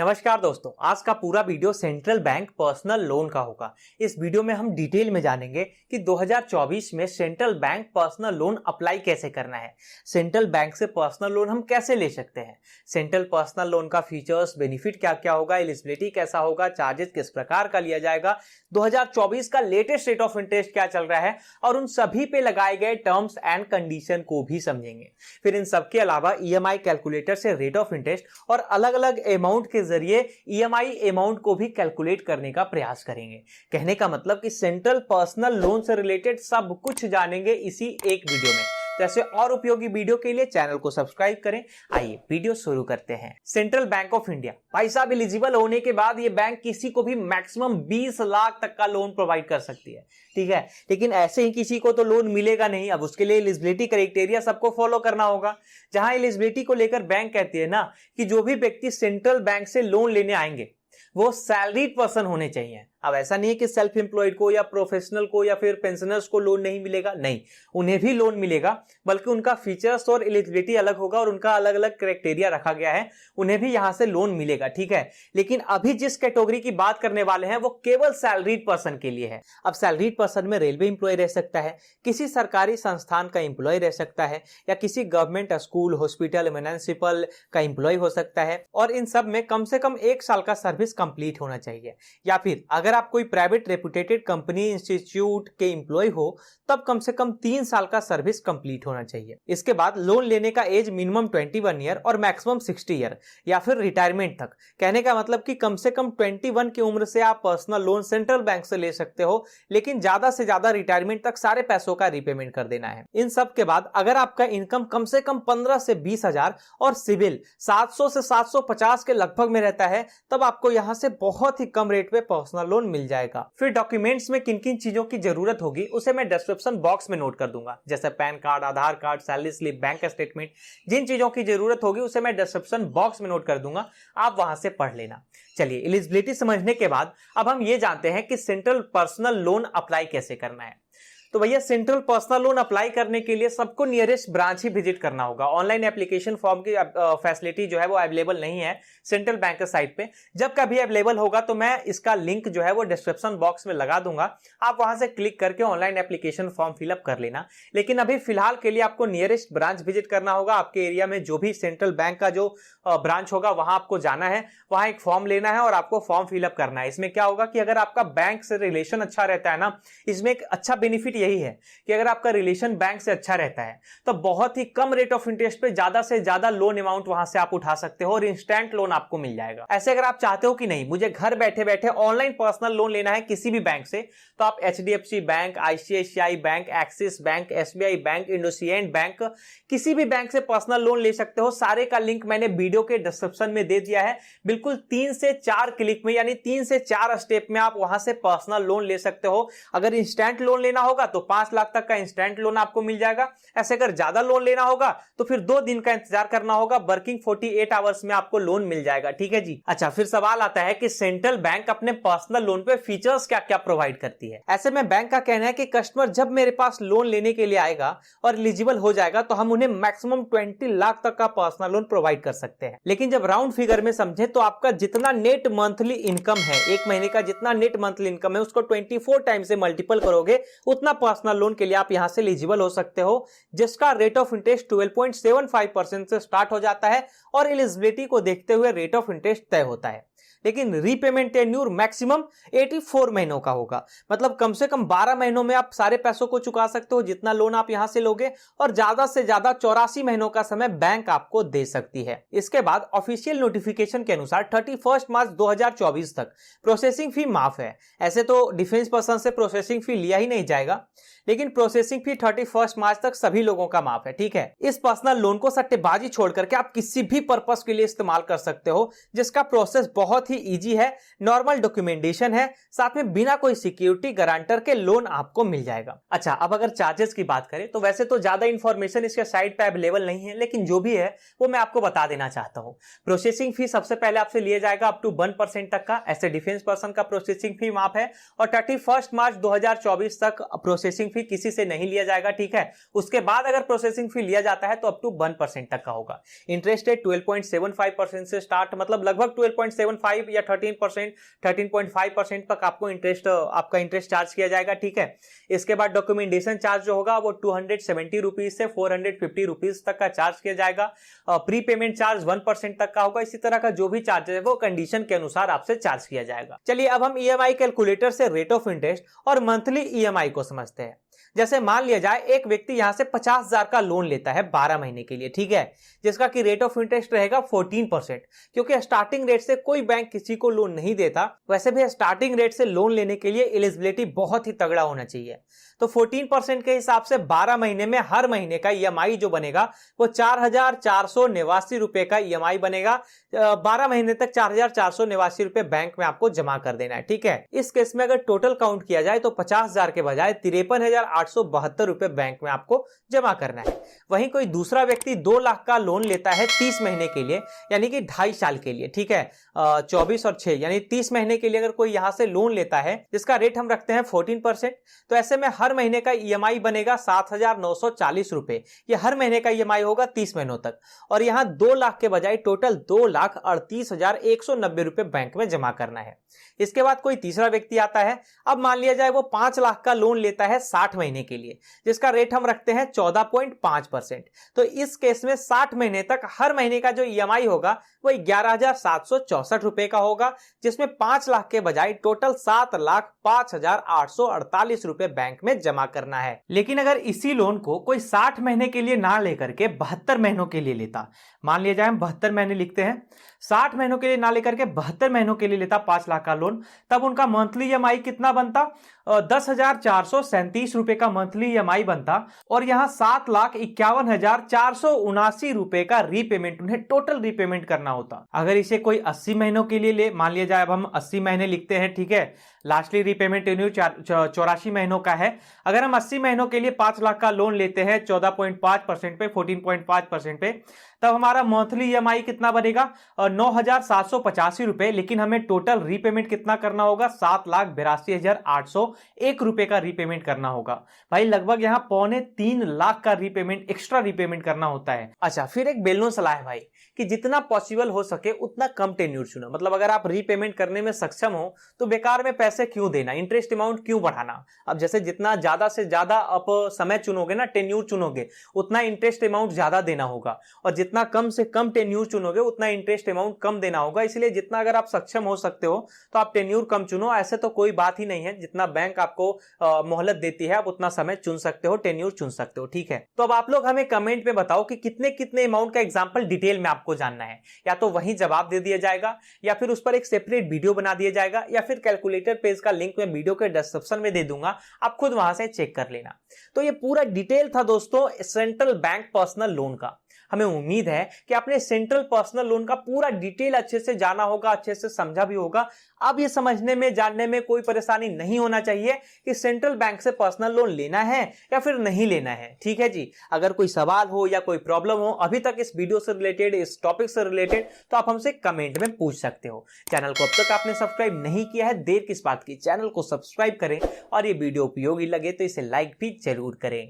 नमस्कार दोस्तों, आज का पूरा video central bank personal loan का होगा। इस वीडियो में हम डिटेल में जानेंगे कि 2024 में central bank personal loan apply कैसे करना है, सेंट्रल बैंक से पर्सनल लोन हम कैसे ले सकते हैं, सेंट्रल पर्सनल लोन का फीचर्स, बेनिफिट क्या क्या होगा, एलिजिबिलिटी कैसा होगा, चार्जेस किस प्रकार का लिया जाएगा, 2024 का लेटेस्ट रेट ऑफ इंटरेस्ट क्या चल रहा है और उन सभी पे लगाए गए टर्म्स एंड कंडीशन को भी समझेंगे। फिर इन सबके अलावा ईएमआई कैलकुलेटर से रेट ऑफ इंटरेस्ट और अलग अलग अमाउंट के जरिए ईएमआई अमाउंट को भी कैलकुलेट करने का प्रयास करेंगे। कहने का मतलब कि सेंट्रल पर्सनल लोन से रिलेटेड सब कुछ जानेंगे इसी एक वीडियो में। जैसे और उपयोगी वीडियो के लिए चैनल को सब्सक्राइब करें। आइए वीडियो शुरू करते हैं। सेंट्रल बैंक ऑफ इंडिया, भाई साहब, एलिजिबल होने के बाद ये बैंक किसी को भी मैक्सिमम 20 लाख तक का लोन प्रोवाइड कर सकती है, ठीक है। लेकिन ऐसे ही किसी को तो लोन मिलेगा नहीं। अब उसके लिए एलिजिबिलिटी क्राइटेरिया सबको फॉलो करना होगा। जहां एलिजिबिलिटी को लेकर बैंक कहती है ना कि जो भी व्यक्ति सेंट्रल बैंक से लोन लेने आएंगे वो सैलरीड पर्सन होने चाहिए। अब ऐसा नहीं है कि सेल्फ एम्प्लॉयड को या प्रोफेशनल को या फिर पेंशनर्स को लोन नहीं मिलेगा, नहीं, उन्हें भी लोन मिलेगा, बल्कि उनका फीचर्स और एलिजिबिलिटी अलग होगा और उनका अलग अलग क्राइटेरिया रखा गया है, उन्हें भी यहां से लोन मिलेगा, ठीक है। लेकिन अभी जिस कैटेगरी की बात करने वाले हैं वो केवल सैलरीड पर्सन के लिए है। अब सैलरीड पर्सन में रेलवे एम्प्लॉय रह सकता है, किसी सरकारी संस्थान का एम्प्लॉय रह सकता है, या किसी गवर्नमेंट स्कूल, हॉस्पिटल, म्युनिसिपल का एम्प्लॉय हो सकता है, और इन सब में कम से कम 1 साल का सर्विस कंप्लीट होना चाहिए। या फिर अगर आप कोई प्राइवेट रेपुटेटेड कंपनी, इंस्टीट्यूट के एम्प्लॉय हो तब कम से कम 3 साल का सर्विस कंप्लीट होना चाहिए। इसके बाद लोन लेने का एज मिनिमम 21 ईयर और मैक्सिमम 60 ईयर या फिर रिटायरमेंट तक। कहने का मतलब कि कम से कम 21 की उम्र से आप पर्सनल लोन सेंट्रल बैंक से ले सकते हो, लेकिन ज्यादा से ज्यादा रिटायरमेंट तक सारे पैसों का रीपेमेंट कर देना है। इन सब के बाद अगर आपका इनकम कम से कम 15 से 20 हजार और सिविल 700 से 750 के लगभग में रहता है तब आपको यहां से बहुत ही कम रेट पे पर्सनल लोन मिल जाएगा। फिर डॉक्यूमेंट्स में किन किन चीजों की जरूरत होगी उसे मैं डिस्क्रिप्शन बॉक्स में नोट कर दूंगा, जैसे PAN card, Aadhaar card, salary slip, bank statement. जिन चीजों की जरूरत होगी उसे मैं डिस्क्रिप्शन बॉक्स में नोट कर दूंगा, आप वहां से पढ़ लेना। चलिए, एलिजिबिलिटी समझने के बाद अब हम ये जानते हैं कि सेंट्रल पर्सनल लोन अप्लाई कैसे करना है। तो भैया, सेंट्रल पर्सनल लोन अप्लाई करने के लिए सबको नियरेस्ट ब्रांच ही विजिट करना होगा। ऑनलाइन एप्लीकेशन फॉर्म की फैसिलिटी जो है वो अवेलेबल नहीं है सेंट्रल बैंक के साइट पे। जब कभी अवेलेबल होगा तो मैं इसका लिंक जो है वो डिस्क्रिप्शन बॉक्स में लगा दूंगा, आप वहां से क्लिक करके ऑनलाइन एप्लीकेशन फॉर्म फिलअप कर लेना। लेकिन अभी फिलहाल के लिए आपको नियरेस्ट ब्रांच विजिट करना होगा। आपके एरिया में जो भी सेंट्रल बैंक का जो ब्रांच होगा वहां आपको जाना है, वहां एक फॉर्म लेना है और आपको फॉर्म फिलअप करना है। इसमें क्या होगा कि अगर आपका बैंक से रिलेशन अच्छा रहता है ना, इसमें एक अच्छा बेनिफिट यही है कि अगर आपका रिलेशन बैंक से अच्छा रहता है तो बहुत ही कम रेट ऑफ इंटरेस्ट पे ज्यादा से ज्यादा लोन अमाउंट वहां से आप उठा सकते हो और इंस्टेंट लोन आपको मिल जाएगा। ऐसे अगर आप चाहते हो कि नहीं, मुझे घर बैठे बैठे ऑनलाइन पर्सनल लोन लेना है किसी भी बैंक से, तो आप HDFC bank, ICICI bank, Axis bank, SBI bank, IndusInd bank, किसी भी बैंक से पर्सनल लोन ले सकते हो। सारे का लिंक मैंने वीडियो के डिस्क्रिप्शन में दे दिया है। बिल्कुल 3 से 4 क्लिक में, यानी 3 से 4 स्टेप में आप वहां से पर्सनल लोन ले सकते हो। अगर इंस्टेंट लोन लेना होगा तो 5 लाख तक का इंस्टेंट लोन आपको मिल जाएगा। ऐसे अगर ज्यादा लोन लेना होगा तो फिर 2 दिन का इंतजार करना होगा। वर्किंग 48 आवर्स में आपको लोन मिल जाएगा, ठीक है जी। अच्छा, फिर सवाल आता है कि सेंट्रल बैंक अपने पर्सनल लोन पे फीचर्स क्या क्या प्रोवाइड करती है। ऐसे में बैंक का कहना है कि कस्टमर जब मेरे पास लोन लेने के लिए आएगा और एलिजिबल हो जाएगा तो हम उन्हें मैक्सिमम 20 लाख तक का पर्सनल लोन प्रोवाइड कर सकते हैं। लेकिन जब राउंड फिगर में समझे तो आपका जितना नेट मंथली इनकम है, एक महीने का जितना नेट मंथली इनकम है उसको 24 टाइम से मल्टीपल करोगे, उतना पर्सनल लोन के लिए आप यहां से एलिजिबल हो सकते हो, जिसका रेट ऑफ इंटरेस्ट 12.75% से स्टार्ट हो जाता है और एलिजिबिलिटी को देखते हुए रेट ऑफ इंटरेस्ट तय होता है। लेकिन रीपेमेंट टेन्यूर मैक्सिमम 84 महीनों का होगा, मतलब कम से कम 12 महीनों में आप सारे पैसों को चुका सकते हो जितना लोन आप यहां से लोगे, और ज्यादा से ज्यादा 84 महीनों का समय बैंक आपको दे सकती है। इसके बाद ऑफिशियल नोटिफिकेशन के अनुसार 31 मार्च 2024 तक प्रोसेसिंग फी माफ है। ऐसे तो डिफेंस पर्सन से प्रोसेसिंग फी लिया ही नहीं जाएगा, लेकिन प्रोसेसिंग फी 31 मार्च तक सभी लोगों का माफ है, ठीक है। इस पर्सनल लोन को सट्टेबाजी छोड़ करके आप किसी भी पर्पस के लिए इस्तेमाल कर सकते हो, जिसका प्रोसेस बहुत ही इजी है, नॉर्मल डॉक्यूमेंटेशन है, साथ में बिना कोई सिक्योरिटी गारंटर के लोन आपको मिल जाएगा। अच्छा, अब अगर चार्जेस की बात करें तो वैसे तो ज्यादा इंफॉर्मेशन इसके साइट पे अवेलेबल नहीं है, लेकिन जो भी है वो मैं आपको बता देना चाहता चाहता हूँ। प्रोसेसिंग फी सबसे पहले आपसे लिया जाएगा अप टू 1% तक का, ऐसे डिफेंस पर्सन का प्रोसेसिंग फी माफ है, और 31 मार्च 2024 तक प्रोसेसिंग फी किसी से नहीं लिया जाएगा, ठीक है। उसके बाद अगर प्रोसेसिंग फी लिया जाता है तो अप टू 1% तक का होगा। इंटरेस्ट रेट 12.75% से स्टार्ट, मतलब लगभग 12.75 या 13%, 13.5% तक आपको आपका इंटरेस्ट चार्ज किया जाएगा, ठीक है। इसके बाद डॉक्यूमेंटेशन चार्ज जो होगा वो 270 रुपीज से 450 रुपीज तक का चार्ज किया जाएगा। प्री पेमेंट चार्ज 1% तक का होगा। इसी तरह का जो भी चार्ज है वो कंडीशन के अनुसार आपसे चार्ज किया जाएगा। चलिए अब हम ईएमआई कैलकुलेटर से रेट ऑफ इंटरेस्ट और मंथली ईएमआई को समझते हैं। जैसे मान लिया जाए एक व्यक्ति यहां से 50,000 का लोन लेता है 12 महीने के लिए, ठीक है, जिसका कि रेट ऑफ इंटरेस्ट रहेगा 14%, क्योंकि स्टार्टिंग रेट से कोई बैंक किसी को लोन नहीं देता। वैसे भी स्टार्टिंग रेट से लोन लेने के लिए एलिजिबिलिटी बहुत ही तगड़ा होना चाहिए। तो 14% के हिसाब से 12 महीने में हर महीने का ईएमआई जो बनेगा वो 4,489 रुपए का ईएमआई बनेगा। 12 महीने तक 4,489 रुपए बैंक में आपको जमा कर देना है, ठीक है। इस केस में अगर टोटल काउंट किया जाए तो 50,000 के बजाय 53,872 रुपए बैंक में आपको जमा करना है। वहीं कोई दूसरा व्यक्ति 2 लाख का लोन लेता है 30 महीने के लिए, यानी कि 2.5 साल के लिए, ठीक है, 24 और 6 यानी 30 महीने के लिए अगर कोई यहां से लोन लेता है जिसका रेट हम रखते हैं 14%, तो ऐसे में हर महीने का ईएमआई बनेगा 7,940 रुपए। ये हर महीने का ईएमआई होगा 30 महीनों तक, और यहां 2 लाख के बजाय टोटल 2,38,190 रुपए बैंक में जमा करना है। इसके बाद कोई तीसरा व्यक्ति आता है। अब मान लिया जाए वो 5 लाख का लोन लेता है 60 महीने के लिए, जिसका रेट हम रखते हैं 14.5%। तो इस केस में 60 महीने तक हर महीने का जो ईएमआई होगा वो 11,764 रुपए का होगा, जिसमें 5 लाख के बजाय टोटल 7,05,848 रुपए बैंक में जमा करना है। लेकिन अगर इसी लोन को कोई 60 महीने के लिए ना लेकर के 72 महीनों के लिए लेता, मान लिया जाए हम 72 महीने लिखते हैं, 60 महीनों के लिए ना लेकर के 72 महीनों के लिए लेता 5 लाख का लोन, तब उनका मंथली ईएमआई कितना बनता? 10,437 रुपए का मंथली ईएमआई बनता, और यहां 7,51,479 रुपए का रीपेमेंट उन्हें टोटल रीपेमेंट करना होता। अगर इसे कोई 80 महीनों के लिए ले, मान लिया जाए अब हम 80 महीने लिखते हैं, ठीक है, लास्टली रीपेमेंट टेन्यूर 84 महीनों का है। अगर हम 80 महीनों के लिए 5 लाख का लोन लेते हैं 14.5% पे, 14.5% पे, तब हमारा मंथली ईएमआई कितना बनेगा? 9,785 रुपए। लेकिन हमें टोटल रीपेमेंट कितना करना होगा? 7,82,801 रुपए का रीपेमेंट करना होगा। भाई लगभग यहां 2.25 लाख का रीपेमेंट, एक्स्ट्रा रीपेमेंट करना होता है। अच्छा, फिर एक बेलनो सलाह है भाई कि जितना पॉसिबल हो सके उतना कम टेन्यूर चुनो। मतलब अगर आप रीपेमेंट करने में सक्षम हो तो बेकार में पैसे क्यों देना, इंटरेस्ट अमाउंट क्यों बढ़ाना। अब जैसे जितना ज्यादा से ज्यादा आप समय चुनोगे ना, टेन्यूर चुनोगे, उतना इंटरेस्ट अमाउंट ज्यादा देना होगा, और जितना कम से कम टेन्यूर चुनोगे उतना इंटरेस्ट अमाउंट कम देना होगा। इसलिए जितना अगर आप सक्षम हो सकते हो तो आप टेन्यूर कम चुनो। ऐसे तो कोई बात ही नहीं है, जितना बैंक आपको मोहलत देती है आप उतना समय चुन सकते हो, टेन्यूर चुन सकते हो, ठीक है। तो अब आप लोग हमें कमेंट में बताओ कि कितने कितने अमाउंट का एग्जांपल डिटेल में आपको जानना है। या तो वहीं जवाब दे दिया जाएगा, या फिर उस पर एक सेपरेट वीडियो बना दिया जाएगा, या फिर कैलकुलेटर पेज का लिंक मैं वीडियो के डिस्क्रिप्शन में दे दूंगा, आप खुद वहां से चेक कर लेना। तो ये पूरा डिटेल था दोस्तों सेंट्रल बैंक पर्सनल लोन का। हमें उम्मीद है कि आपने सेंट्रल पर्सनल लोन का पूरा डिटेल अच्छे से जाना होगा, अच्छे से समझा भी होगा। अब ये समझने में, जानने में कोई परेशानी नहीं होना चाहिए कि सेंट्रल बैंक से पर्सनल लोन लेना है या फिर नहीं लेना है, ठीक है जी। अगर कोई सवाल हो या कोई प्रॉब्लम हो अभी तक इस वीडियो से रिलेटेड, इस टॉपिक से रिलेटेड, तो आप हमसे कमेंट में पूछ सकते हो। चैनल को अब तक आपने सब्सक्राइब नहीं किया है, देर किस बात की, चैनल को सब्सक्राइब करें, और ये वीडियो उपयोगी लगे तो इसे लाइक भी जरूर करें।